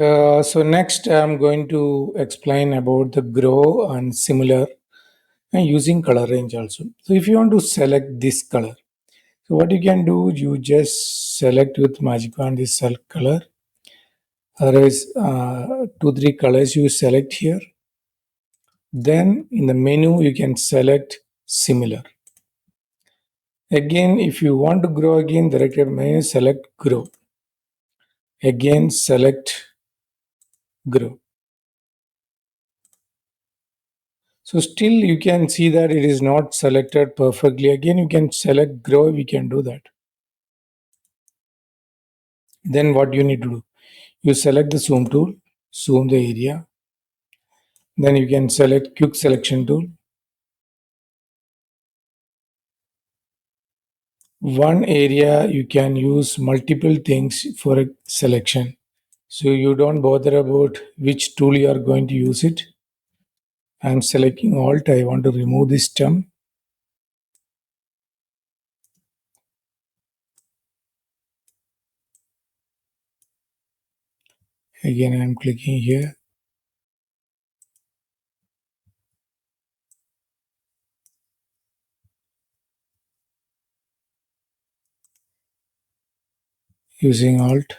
So next I'm going to explain about the grow and similar and using color range also. So if you want to select this color, so what you can do, you just select with magic wand this select color. Otherwise, two, three colors you select here. Then in the menu, you can select similar. Again, if you want to grow again, directed menu, select grow. Again, select grow. So still you can see that it is not selected perfectly. Again, you can select grow, we can do that. Then what you need to do? You select the zoom tool, zoom the area. Then you can select quick selection tool. One area you can use multiple things for a selection. So you don't bother about which tool you are going to use it. I'm selecting Alt. I want to remove this term. Again, I'm clicking here. Using Alt.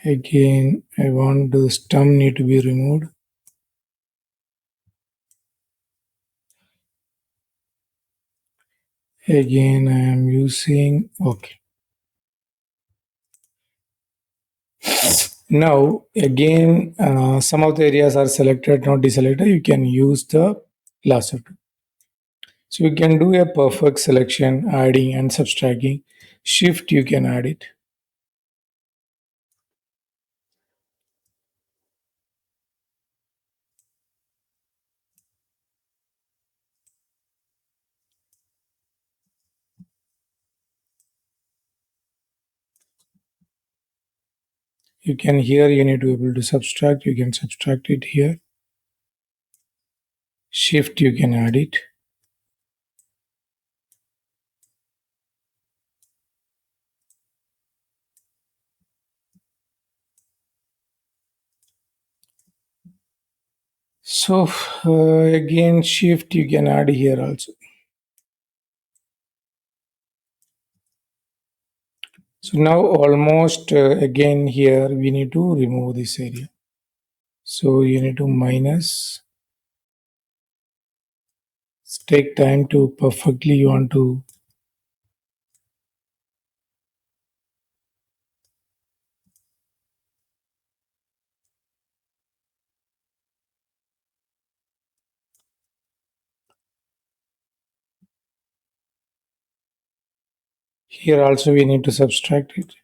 Again, I want the stem need to be removed. Again, I am using OK. Now, again, some of the areas are selected, not deselected. You can use the lasso tool. So you can do a perfect selection, adding and subtracting. Shift, you can add it. You can here, you need to be able to subtract. You can subtract it here. Shift, you can add it. So again, shift, you can add here also. So now almost again here we need to remove this area. So you need to minus. Take time to perfectly you want to. Here also we need to subtract it.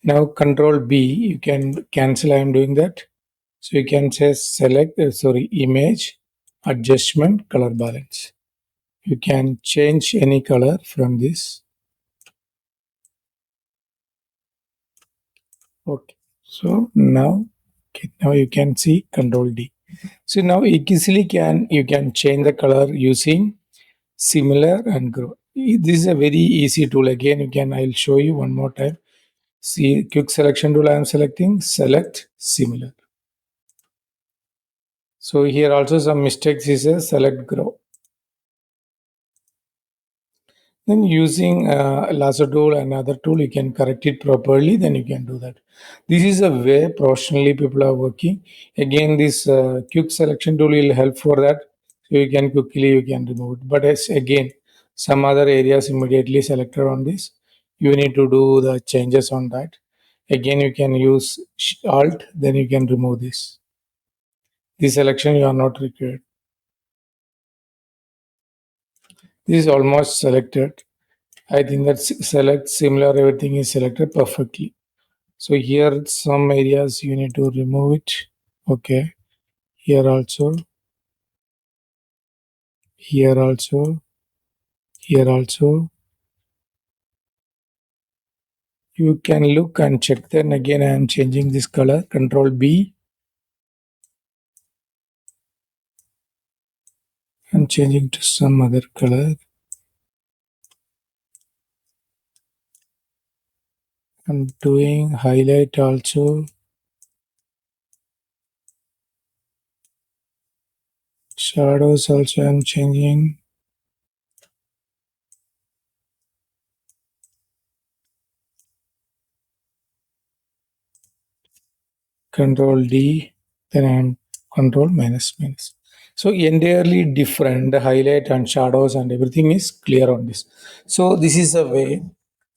Now Control B, you can cancel. I am doing that. So you can say select, image, adjustment, color balance. You can change any color from this. Okay. So now, okay, now you can see Control D. So now easily you can change the color using similar and grow. This is a very easy tool. Again, you can. I'll show you one more time. See, quick selection tool. I am selecting. Select similar. So here also some mistakes is a select grow. Then using lasso tool and other tool, you can correct it properly. Then you can do that. This is a way professionally people are working. Again, this quick selection tool will help for that. So you can quickly you can remove it. But as again, some other areas immediately selected on this, you need to do the changes on that. Again, you can use Alt. Then you can remove this. This selection you are not required. This is almost selected. I think that select similar everything is selected perfectly. So here some areas you need to remove it. Okay. Here also. Here also. Here also. You can look and check. Then again, I am changing this color. Control B. I'm changing to some other color. I'm doing highlight also. Shadows also I'm changing. Control D. Then I'm control minus minus. So entirely different. The highlight and shadows and everything is clear on this. So this is a way.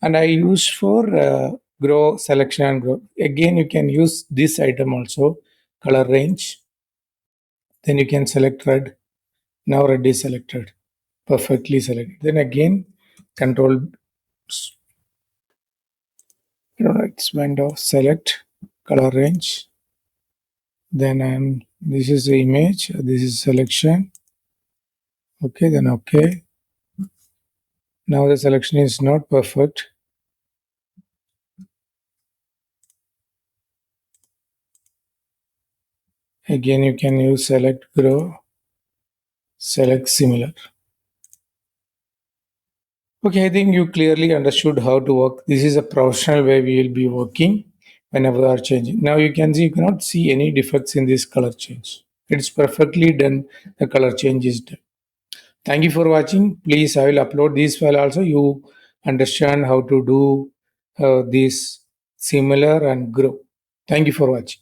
And I use for grow selection and grow. Again, you can use this item also. Color range. Then you can select red. Now red is selected. Perfectly selected. Then again, control expand of select color range. Then I'm this is the image, this is selection. Okay, then okay. Now the selection is not perfect. Again, you can use select grow, select similar. Okay, I think you clearly understood how to work. This is a professional way we will be working whenever we are changing. Now you can see you cannot see any defects in this color change. It's perfectly done. The color change is done. Thank you for watching. Please, I will upload this file also. You understand how to do this similar and grow. Thank you for watching.